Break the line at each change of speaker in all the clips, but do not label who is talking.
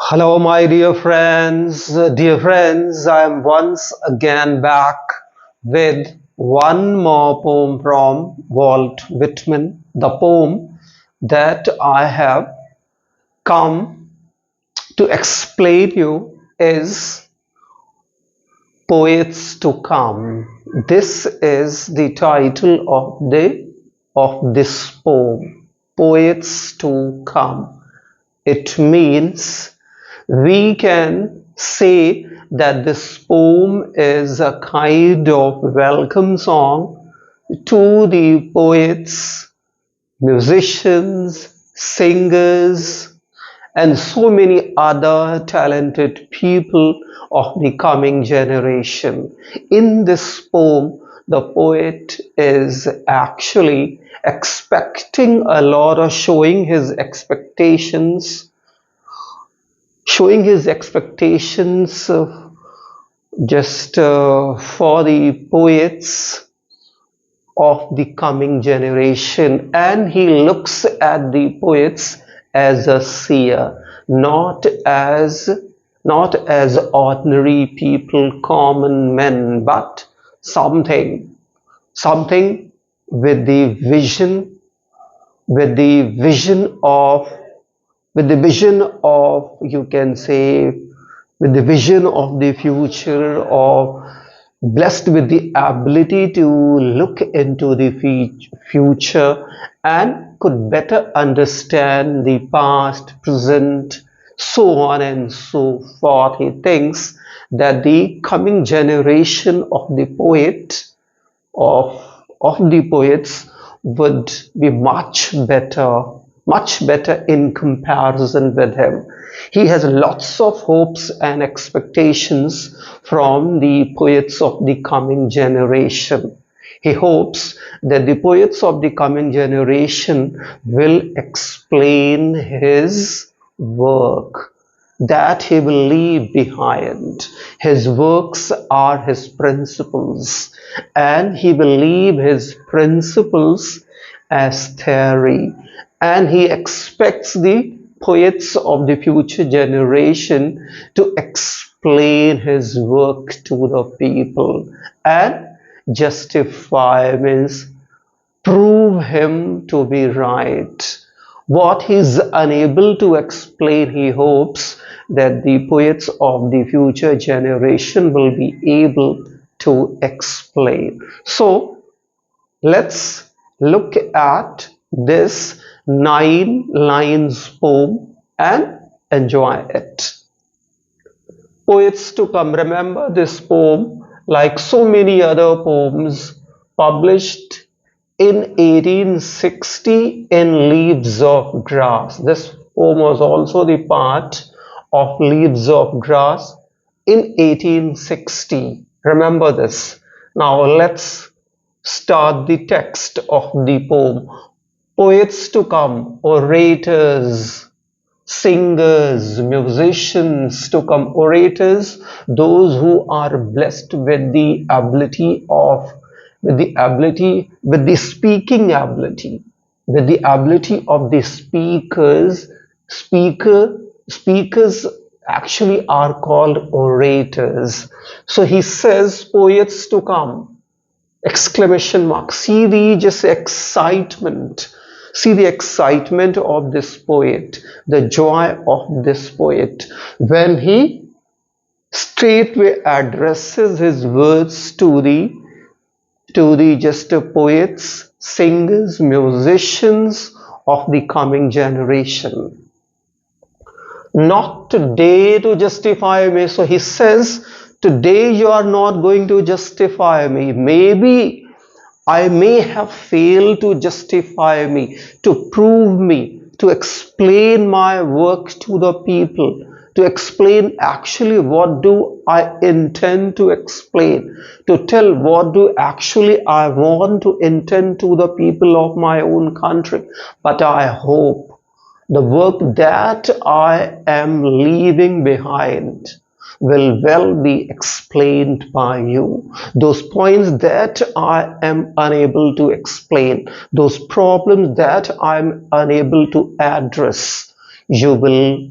Hello, my dear friends. Dear friends, I am once again back with one more poem from Walt Whitman. The poem that I have come to explain you is Poets to Come. This is the title of this poem. Poets to Come. It means we can say that this poem is a kind of welcome song to the poets, musicians, singers, and so many other talented people of the coming generation. In this poem, the poet is actually expecting a lot of showing his expectations just for the poets of the coming generation, and he looks at the poets as a seer, not as ordinary people, common men, but something with the vision with the vision of you can say, with the vision of the future, or blessed with the ability to look into the future and could better understand the past, present, so on and so forth. He thinks that the coming generation of the poets would be much better in comparison with him. He has lots of hopes and expectations from the poets of the coming generation. He hopes that the poets of the coming generation will explain his work that he will leave behind. His works are his principles, and he will leave his principles as theory, and he expects the poets of the future generation to explain his work to the people and justify, means prove him to be right. What he is unable to explain, he hopes that the poets of the future generation will be able to explain. So let's look at this 9 lines poem and enjoy it. Poets to Come. Remember this poem, like so many other poems, published in 1860 in Leaves of Grass. This poem was also the part of Leaves of Grass in 1860. Remember this. Now let's start the text of the poem. Poets to come, orators, singers, musicians to come. Orators, those who are blessed with the speaking ability, with the ability of the speakers. Speakers actually are called orators. So he says, poets to come, exclamation mark. See the excitement of this poet, the joy of this poet, when he straightway addresses his words to the just poets, singers, musicians of the coming generation. Not today to justify me. So he says, today you are not going to justify me. Maybe I may have failed to justify me, to prove me, to explain my work to the people, to explain actually what do I intend to explain, to tell what do actually I want to intend to the people of my own country. But I hope the work that I am leaving behind will well be explained by you. Those points that I am unable to explain, those problems that I am unable to address, you will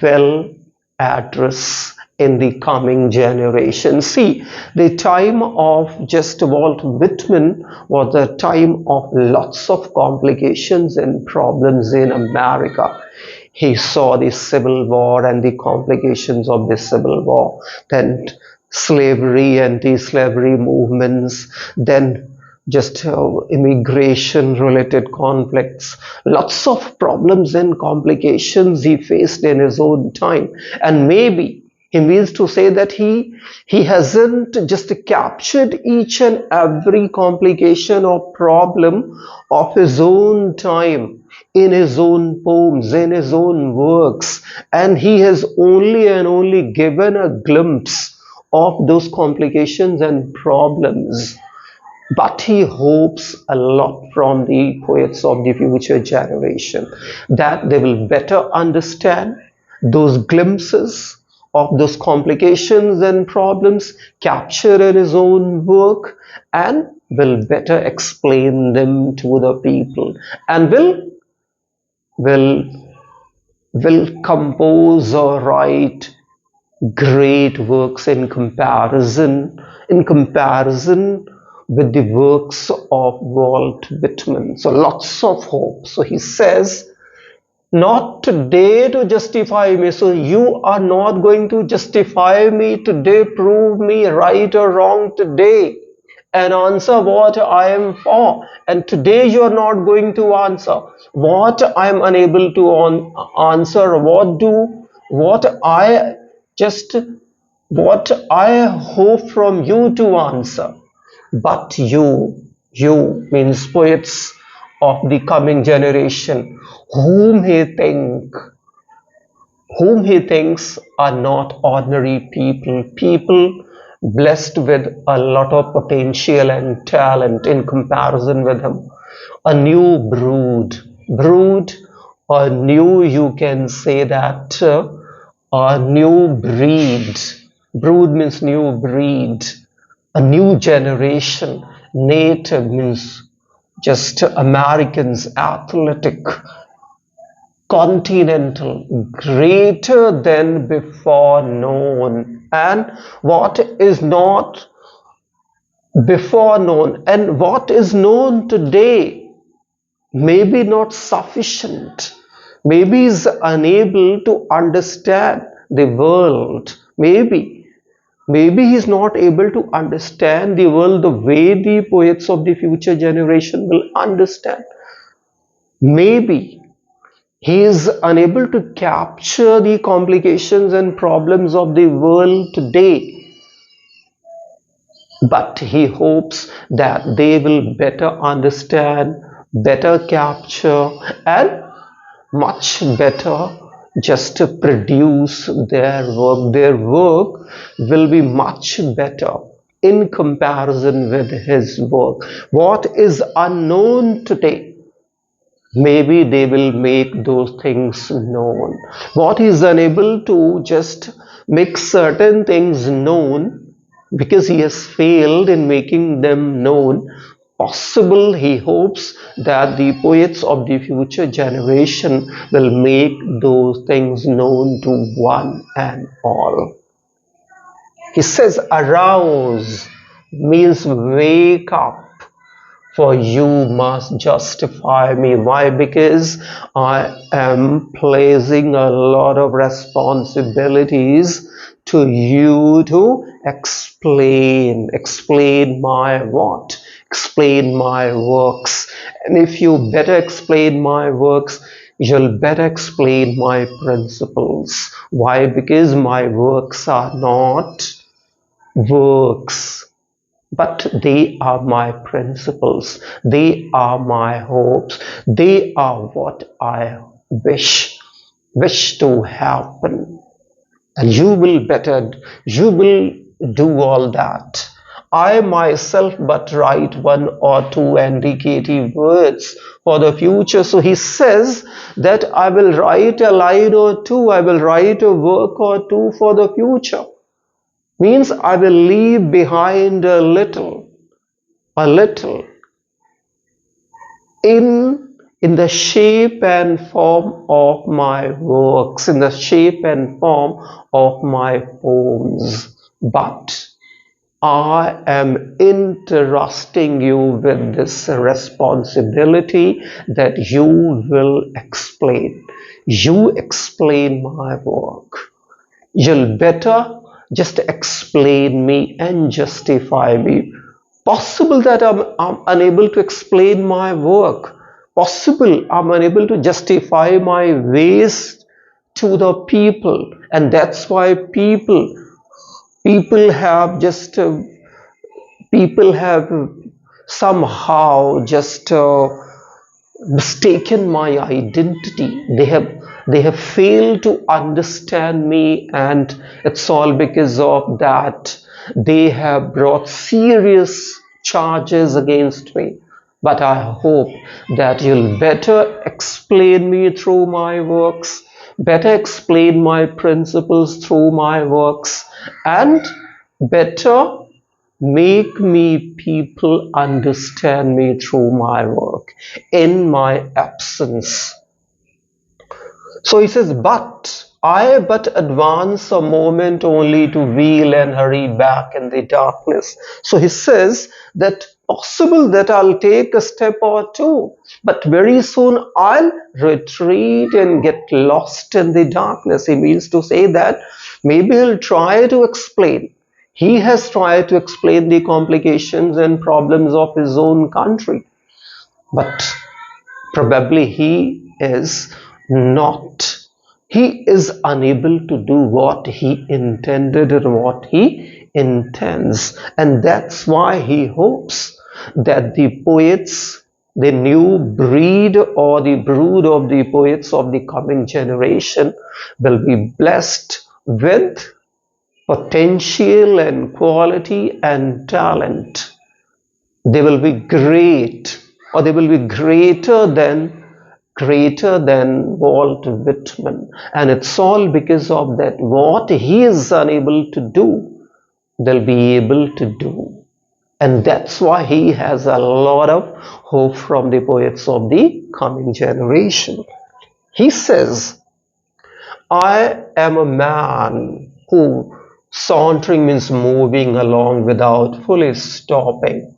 will address in the coming generation. See, the time of just Walt Whitman was a time of lots of complications and problems in America. He saw the Civil War and the complications of the Civil War, then slavery, anti-slavery movements, then just immigration related conflicts, lots of problems and complications he faced in his own time. And maybe he means to say that he hasn't just captured each and every complication or problem of his own time in his own poems, in his own works, and he has only and only given a glimpse of those complications and problems. But he hopes a lot from the poets of the future generation, that they will better understand those glimpses of those complications and problems captured in his own work, and will better explain them to the people, and will compose or write great works in comparison with the works of Walt Whitman. So lots of hope. So he says, not today to justify me. So you are not going to justify me today, prove me right or wrong today, and answer what I am for. And today you are not going to answer what I am unable to answer, what I hope from you to answer. But you means poets of the coming generation, whom he thinks are not ordinary people blessed with a lot of potential and talent in comparison with him. A new brood, a new, you can say that, a new breed. Brood means new breed, a new generation. Native means just Americans, athletic, continental, greater than before known. And what is not before known, and what is known today, maybe not sufficient, maybe is unable to understand the world, maybe he's not able to understand the world the way the poets of the future generation will understand. Maybe he is unable to capture the complications and problems of the world today, but he hopes that they will better understand, better capture, and much better just to produce their work. Their work will be much better in comparison with his work. What is unknown today, maybe they will make those things known. What is unable to just make certain things known because he has failed in making them known, possible he hopes that the poets of the future generation will make those things known to one and all. He says, arouse means wake up, for you must justify me. Why? Because I am placing a lot of responsibilities to you to explain my what? Explain my works. And if you better explain my works, you'll better explain my principles. Why? Because my works are not works, but they are my principles, they are my hopes, they are what I wish to happen. And you will do all that. I myself but write one or two indicative words for the future. So he says that I will write a line or two, I will write a work or two for the future. Means I will leave behind a little in in the shape and form of my works, in the shape and form of my poems, but I am entrusting you with this responsibility that you will explain. You explain my work. You'll better just explain me and justify me. Possible that I'm unable to explain my work. Possible I'm unable to justify my ways to the people, and that's why people have just people have somehow just mistaken my identity. They have failed to understand me, and it's all because of that. They have brought serious charges against me. But I hope that you'll better explain me through my works, better explain my principles through my works, and better make me people understand me through my work in my absence. So he says, but I but advance a moment only to wheel and hurry back in the darkness. So he says that possible that I'll take a step or two, but very soon I'll retreat and get lost in the darkness. He means to say that maybe he'll try to explain. He has tried to explain the complications and problems of his own country, but probably he is unable to do what he intended or what he intends, and that's why he hopes that the poets, the new breed or the brood of the poets of the coming generation, will be blessed with potential and quality and talent. They will be great, or they will be greater than Walt Whitman. And it's all because of that. What he is unable to do, they'll be able to do. And that's why he has a lot of hope from the poets of the coming generation. He says, I am a man who, sauntering means moving along without fully stopping,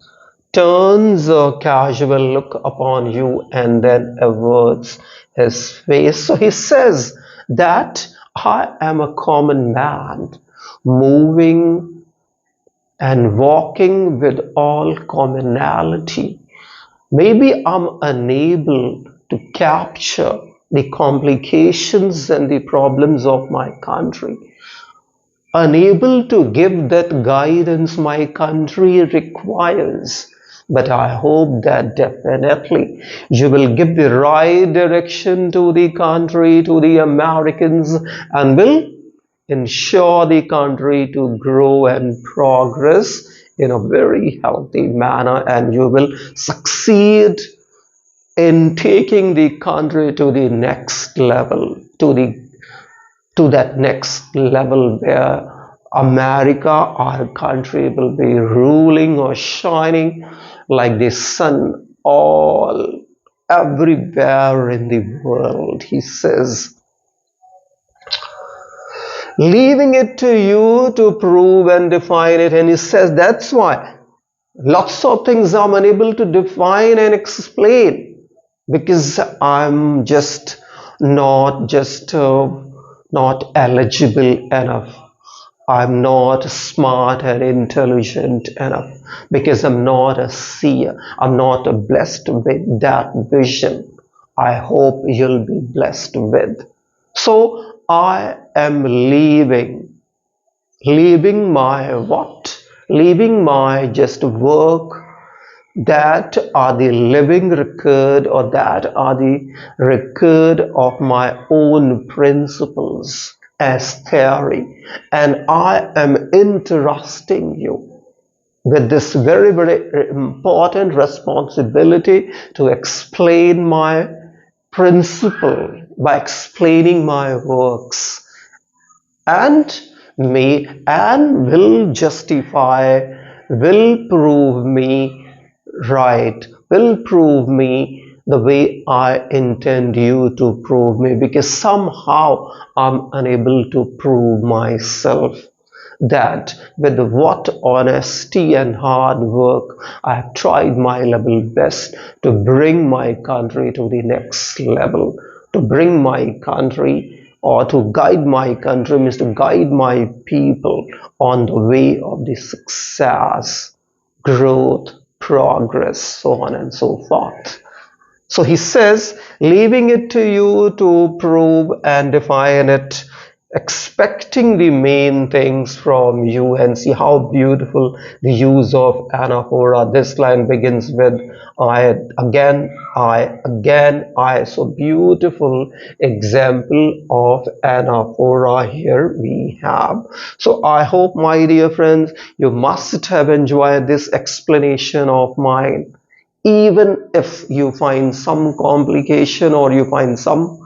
turns a casual look upon you and then averts his face. So he says that I am a common man, moving and walking with all commonality. Maybe I'm unable to capture the complications and the problems of my country, unable to give that guidance my country requires. But I hope that definitely you will give the right direction to the country, to the Americans, and will ensure the country to grow and progress in a very healthy manner, and you will succeed in taking the country to the next level, to that next level where America, our country, will be ruling or shining like the sun all everywhere in the world. He says, leaving it to you to prove and define it. And he says that's why lots of things I'm unable to define and explain, because I'm just not eligible enough. I'm not smart and intelligent enough, because I'm not a seer. I'm not blessed with that vision I hope you'll be blessed with. So I am leaving my what? Leaving my just work that are the living record, or that are the record of my own principles as theory, and I am entrusting you with this very, very important responsibility to explain my principle by explaining my works, and will justify, will prove me right, will prove me the way I intend you to prove me, because somehow I'm unable to prove myself that with what honesty and hard work I have tried my level best to bring my country to the next level, to bring my country, or to guide my country means to guide my people on the way of the success, growth, progress, so on and so forth. So he says, leaving it to you to prove and define it, expecting the main things from you. And see how beautiful the use of anaphora. This line begins with I, again, I. So beautiful example of anaphora here we have. So I hope, my dear friends, you must have enjoyed this explanation of mine. Even if you find some complication or you find some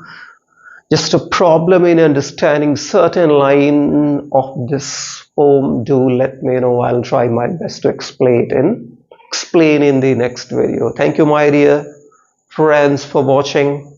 just a problem in understanding certain line of this poem, do let me know. I'll try my best to explain in the next video. Thank you, my dear friends, for watching.